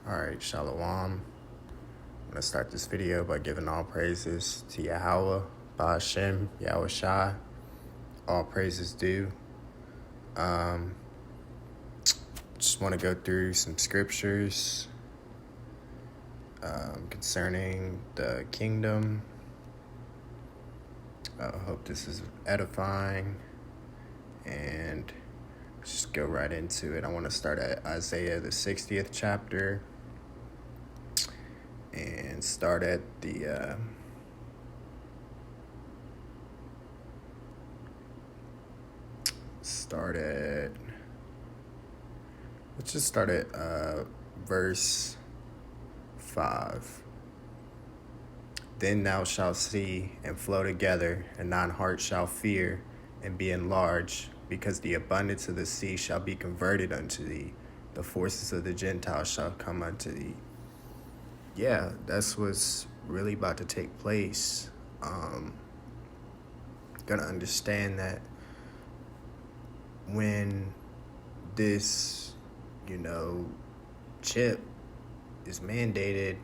Alright, Shalom. I'm going to start this video by giving all praises to Yahweh, Ba'ashem, Yahweh Shai. All praises due. Just want to go through some scriptures concerning the kingdom. I hope this is edifying. And just go right into it. I want to start at Isaiah, the 60th chapter. And start at the let's just start at verse 5. Then thou shalt see and flow together, and thine heart shall fear and be enlarged, because the abundance of the sea shall be converted unto thee. The forces of the Gentiles shall come unto thee. Yeah, that's what's really about to take place. Gonna understand that when this, chip is mandated,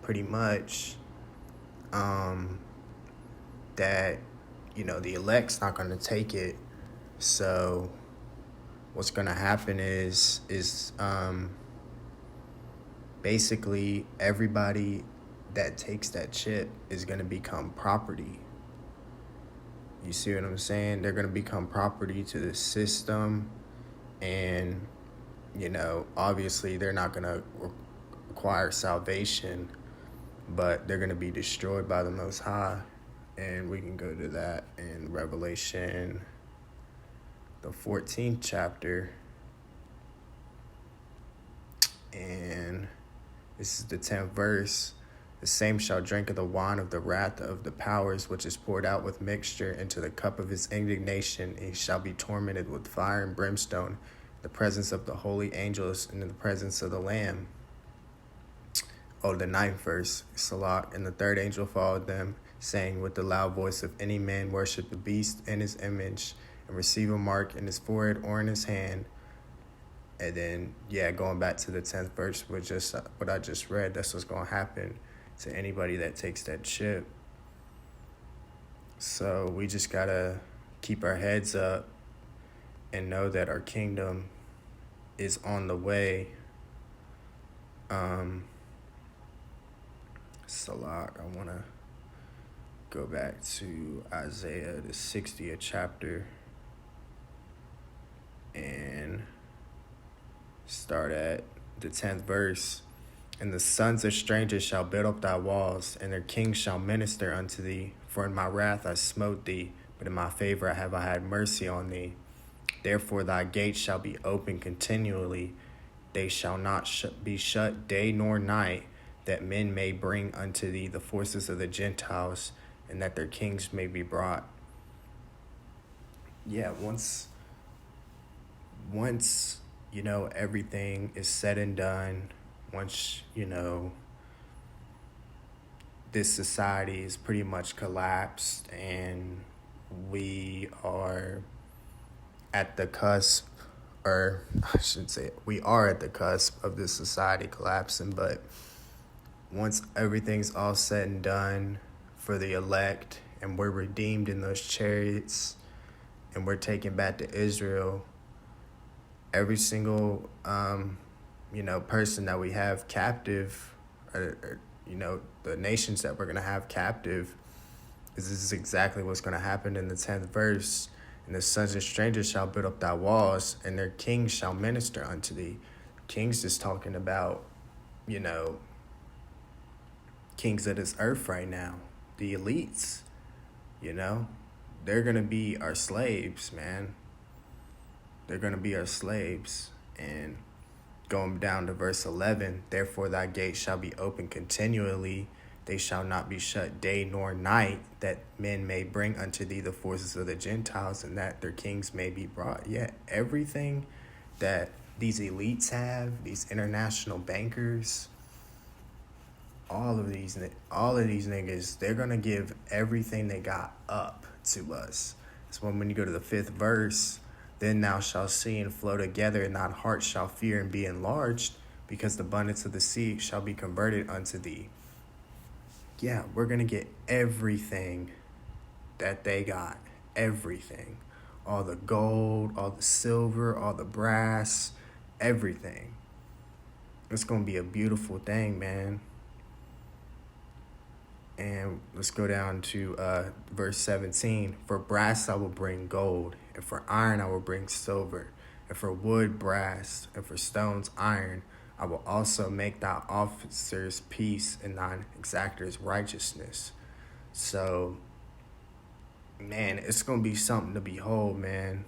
pretty much, that, the elect's not gonna take it. So what's gonna happen is basically everybody that takes that chip is going to become property. You see what I'm saying? They're going to become property to the system. And, obviously they're not going to require salvation, but they're going to be destroyed by the Most High. And we can go to that in Revelation, the 14th chapter. And this is the 10th verse. The same shall drink of the wine of the wrath of the powers, which is poured out with mixture into the cup of his indignation. And he shall be tormented with fire and brimstone, in the presence of the holy angels, and in the presence of the Lamb. The 9th verse, Salah. And the third angel followed them, saying with the loud voice, if any man worship the beast in his image, and receive a mark in his forehead or in his hand. And then, going back to the 10th verse, with just what I just read, that's what's going to happen to anybody that takes that chip. So we just got to keep our heads up and know that our kingdom is on the way. Salah, I want to go back to Isaiah, the 60th chapter, and start at the 10th verse. And the sons of strangers shall build up thy walls, and their kings shall minister unto thee. For in my wrath I smote thee, but in my favor have I had mercy on thee. Therefore thy gates shall be open continually. They shall not be shut day nor night, that men may bring unto thee the forces of the Gentiles, and that their kings may be brought. Once everything is said and done, once, this society is pretty much collapsed and we are at the cusp, or I should say we are at the cusp of this society collapsing, but once everything's all said and done for the elect and we're redeemed in those chariots and we're taken back to Israel, every single, person that we have captive, or the nations that we're going to have captive, this is exactly what's going to happen in the 10th verse. And the sons of strangers shall build up thy walls, and their kings shall minister unto thee. Kings is talking about, kings of this earth right now, the elites, they're going to be our slaves, man. They're going to be our slaves. And going down to verse 11, therefore thy gates shall be open continually. They shall not be shut day nor night, that men may bring unto thee the forces of the Gentiles, and that their kings may be brought. Everything that these elites have, these international bankers, all of these niggas, they're going to give everything they got up to us. So when you go to the 5th verse, then thou shalt see and flow together, and thine heart shall fear and be enlarged. because the abundance of the sea shall be converted unto thee. Yeah, we're going to get everything that they got. Everything. All the gold, all the silver, all the brass, everything. It's going to be a beautiful thing, man. And let's go down to verse 17. For brass I will bring gold, and for iron I will bring silver, and for wood brass, and for stones iron. I will also make thy officers peace, and thine exactors righteousness. So, man, it's going to be something to behold, man.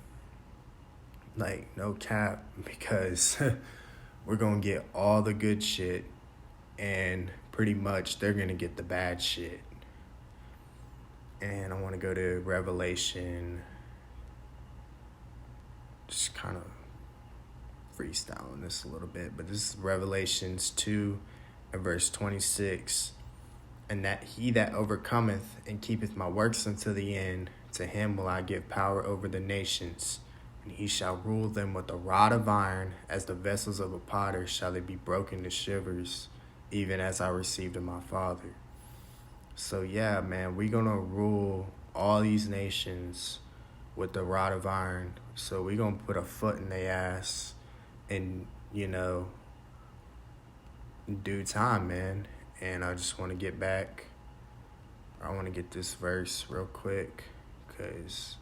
Like, no cap, because we're going to get all the good shit, and pretty much they're going to get the bad shit. And I want to go to Revelation, just kind of freestyling this a little bit, but this is Revelations 2 and verse 26. And that he that overcometh and keepeth my works unto the end, to him will I give power over the nations, and he shall rule them with a rod of iron, as the vessels of a potter shall they be broken to shivers, even as I received of my Father. So yeah, man, we're going to rule all these nations with the rod of iron. So we're going to put a foot in their ass in, in due time, man. And I just want to get back. I want to get this verse real quick because,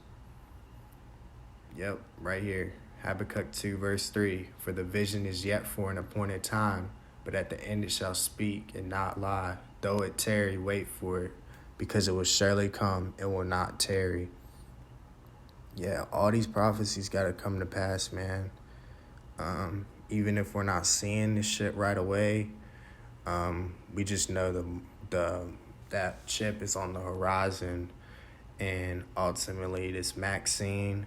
yep, right here. Habakkuk 2, verse 3. For the vision is yet for an appointed time, but at the end it shall speak and not lie. Though it tarry, wait for it, because it will surely come and will not tarry. Yeah, all these prophecies got to come to pass, man. Even if we're not seeing this shit right away, we just know that chip is on the horizon, and ultimately this vaccine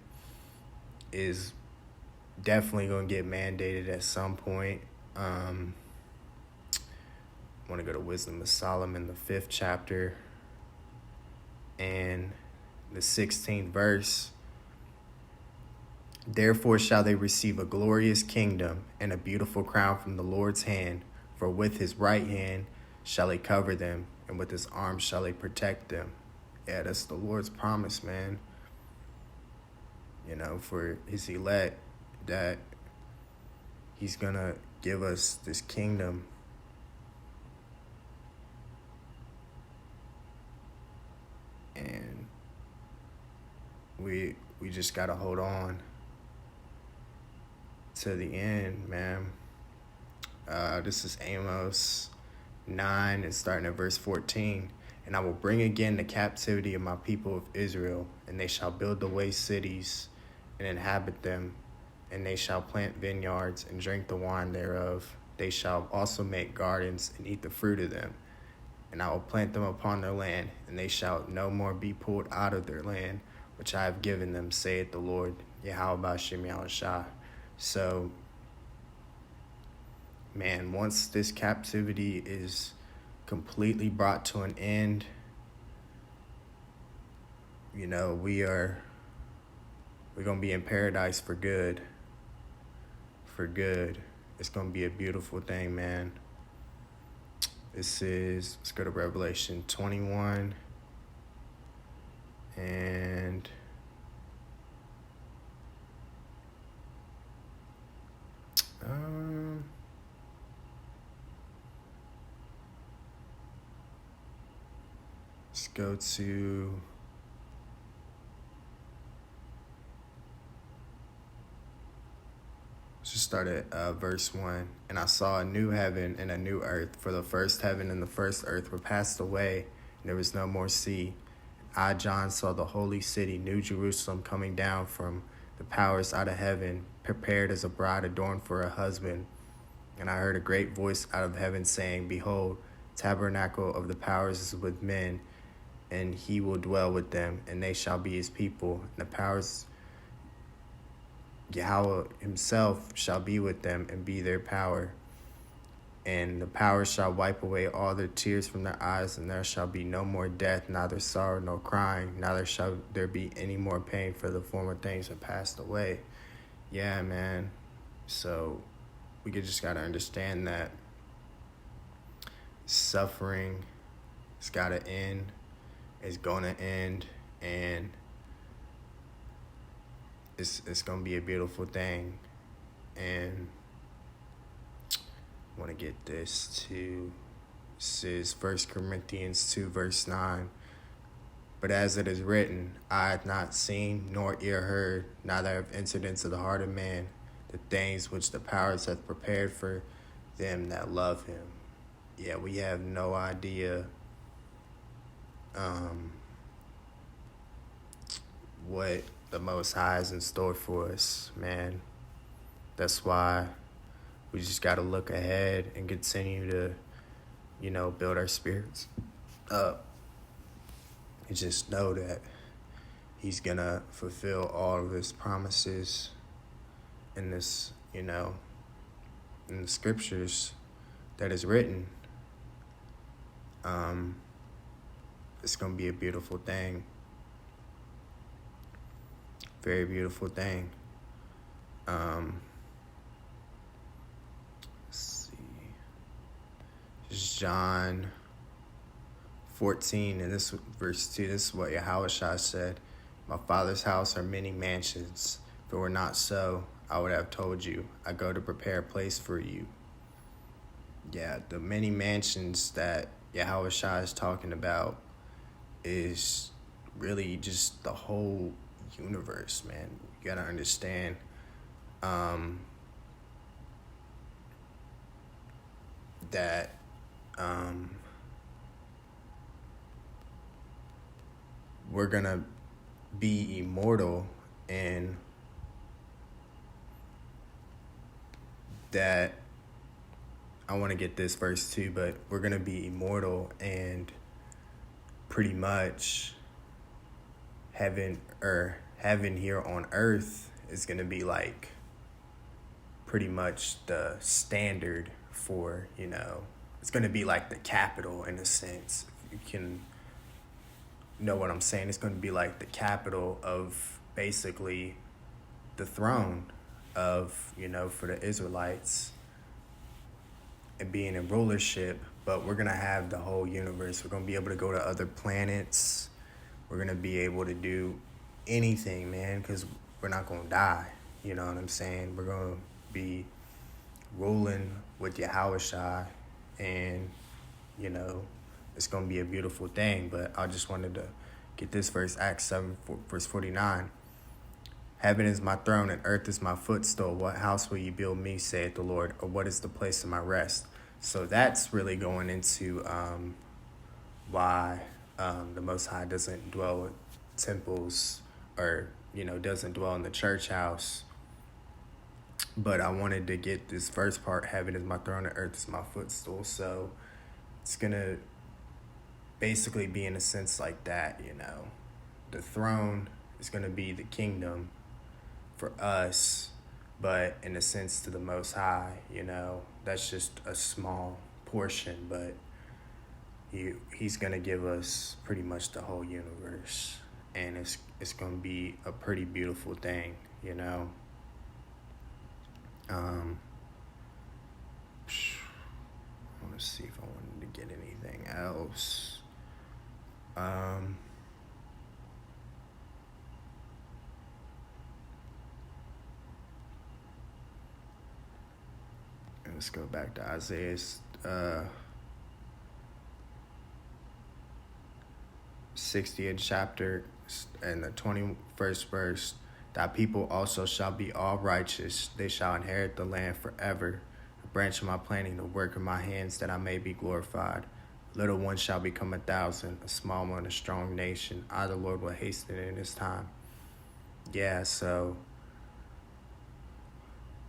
is definitely going to get mandated at some point. I want to go to Wisdom of Solomon, the 5th chapter, and the 16th verse. Therefore shall they receive a glorious kingdom and a beautiful crown from the Lord's hand, for with his right hand shall he cover them, and with his arm shall he protect them. Yeah, that's the Lord's promise, man. For his elect, that he's going to give us this kingdom. And we just got to hold on to the end, man. This is Amos 9 and starting at verse 14. And I will bring again the captivity of my people of Israel, and they shall build the waste cities and inhabit them, and they shall plant vineyards and drink the wine thereof. They shall also make gardens and eat the fruit of them. And I will plant them upon their land, and they shall no more be pulled out of their land, which I have given them, saith the Lord, Yahweh B'Shem Yahushua. So, man, once this captivity is completely brought to an end, we're going to be in paradise for good. For good. It's going to be a beautiful thing, man. Let's go to Revelation 21 and let's go to just start at verse 1. And I saw a new heaven and a new earth, for the first heaven and the first earth were passed away, and there was no more sea. I, John, saw the holy city, New Jerusalem, coming down from the powers out of heaven, prepared as a bride adorned for her husband. And I heard a great voice out of heaven saying, Behold, tabernacle of the powers is with men, and he will dwell with them, and they shall be his people. And the powers, Yahweh himself shall be with them and be their power. And the powers shall wipe away all their tears from their eyes, and there shall be no more death, neither sorrow nor crying, neither shall there be any more pain, for the former things have passed away. Yeah, man. So we just got to understand that suffering has got to end, it's going to end, and it's going to be a beautiful thing. And I want to get this to, this is 1 Corinthians 2, verse 9. But as it is written, I have not seen nor ear heard, neither have entered into the heart of man, the things which the powers hath prepared for them that love him. Yeah, we have no idea what the Most High is in store for us, man. That's why we just got to look ahead and continue to, build our spirits up. And just know that he's going to fulfill all of his promises in this, in the scriptures that is written. It's going to be a beautiful thing. Very beautiful thing. Let's see. This is John 14, and this verse 2, this is what Yahweh said. My Father's house are many mansions. If it were not so, I would have told you. I go to prepare a place for you. Yeah, the many mansions that Yahweh is talking about is really just the whole universe, man. You gotta understand. That we're gonna be immortal, and that I want to get this verse too, but we're gonna be immortal, and pretty much heaven here on earth is gonna be like pretty much the standard for, it's gonna be like the capital in a sense. You can know what I'm saying. It's gonna be like the capital of basically the throne of, for the Israelites and being in rulership. But we're gonna have the whole universe. We're gonna be able to go to other planets. We're gonna be able to do anything, man, because we're not gonna die. You know what I'm saying? We're gonna be ruling with Yahweh, and it's gonna be a beautiful thing. But I just wanted to get this verse, Acts 7, verse 49. Heaven is my throne and earth is my footstool. What house will you build me, saith the Lord, or what is the place of my rest? So that's really going into why the Most High doesn't dwell with temples, or doesn't dwell in the church house. But I wanted to get this first part, heaven is my throne and earth is my footstool. So it's going to basically be in a sense like that, The throne is going to be the kingdom for us, but in a sense to the Most High, that's just a small portion, but he's going to give us pretty much the whole universe, and it's going to be a pretty beautiful thing, I want to see if I wanted to get anything else. Let's go back to Isaiah's 60th chapter and the 21st verse. Thy people also shall be all righteous. They shall inherit the land forever. A branch of my planting, the work of my hands, that I may be glorified. A little one shall become 1,000, a small one a strong nation. I, the Lord, will hasten it in his time. Yeah, so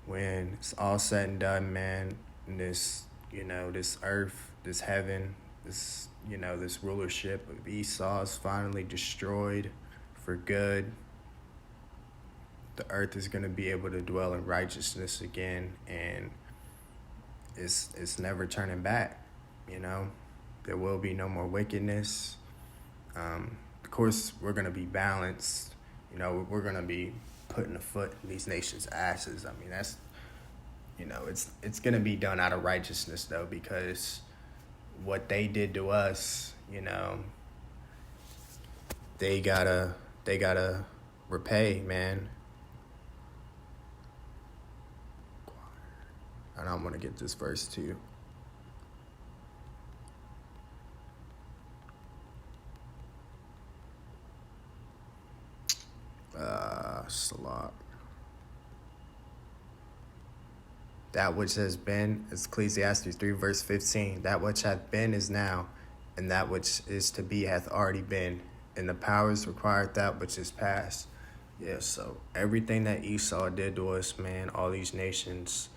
when it's all said and done, man, this, this earth, this heaven, this, this rulership of Esau is finally destroyed for good. The earth is going to be able to dwell in righteousness again, and it's never turning back, There will be no more wickedness. Of course, we're going to be balanced. We're going to be putting a foot in these nations' asses. I mean, that's, you know, it's gonna be done out of righteousness though, because what they did to us, you know, they gotta repay, man. And I'm gonna get this verse too. Salat. That which has been, is Ecclesiastes 3 verse 15. That which hath been is now, and that which is to be hath already been, and the powers required that which is past. Yeah, so everything that Esau did to us, man, all these nations,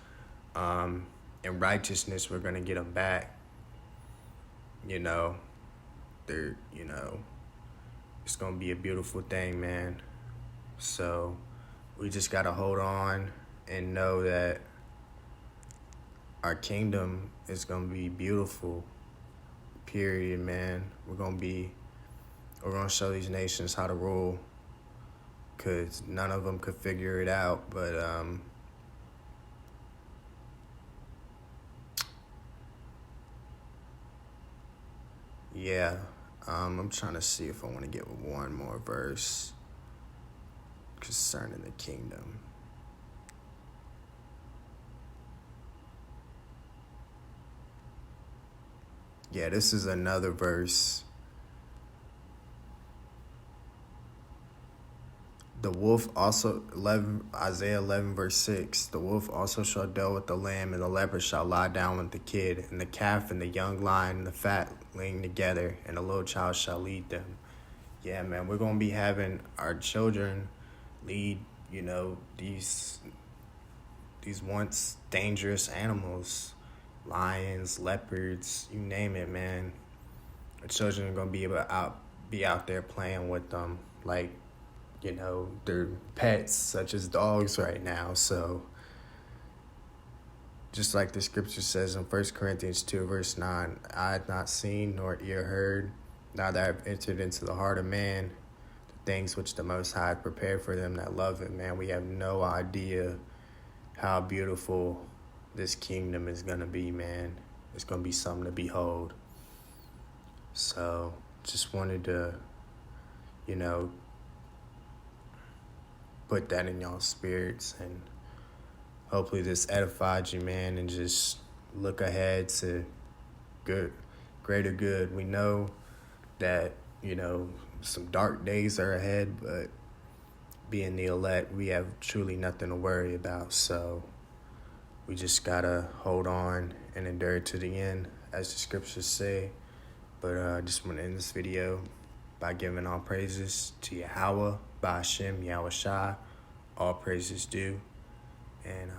in righteousness, we're gonna get them back. You know, it's gonna be a beautiful thing, man. So we just gotta hold on and know that our kingdom is gonna be beautiful. Period, man. We're gonna show these nations how to rule, cause none of them could figure it out. But yeah, I'm trying to see if I want to get one more verse concerning the kingdom. Yeah, this is another verse. The wolf also, Isaiah 11 verse 6, the wolf also shall dwell with the lamb, and the leopard shall lie down with the kid, and the calf and the young lion and the fatling together, and the little child shall lead them. Yeah, man, we're going to be having our children lead, you know, these once dangerous animals, lions, leopards, you name it, man. Our children are going to be out there playing with them like, you know, they're pets, such as dogs right now. So just like the scripture says in 1 Corinthians 2 verse 9, I had not seen nor ear heard, neither have entered into the heart of man the things which the Most High prepared for them that love him. Man, we have no idea how beautiful this kingdom is going to be, man. It's going to be something to behold. So just wanted to, you know, put that in y'all's spirits, and hopefully this edified you, man, and just look ahead to greater good. We know that, you know, some dark days are ahead, but being the elect, we have truly nothing to worry about. So we just gotta hold on and endure to the end, as the scriptures say. But I just want to end this video by giving all praises to Yahweh, by Hashem, Yahweh Shai. All praises due. And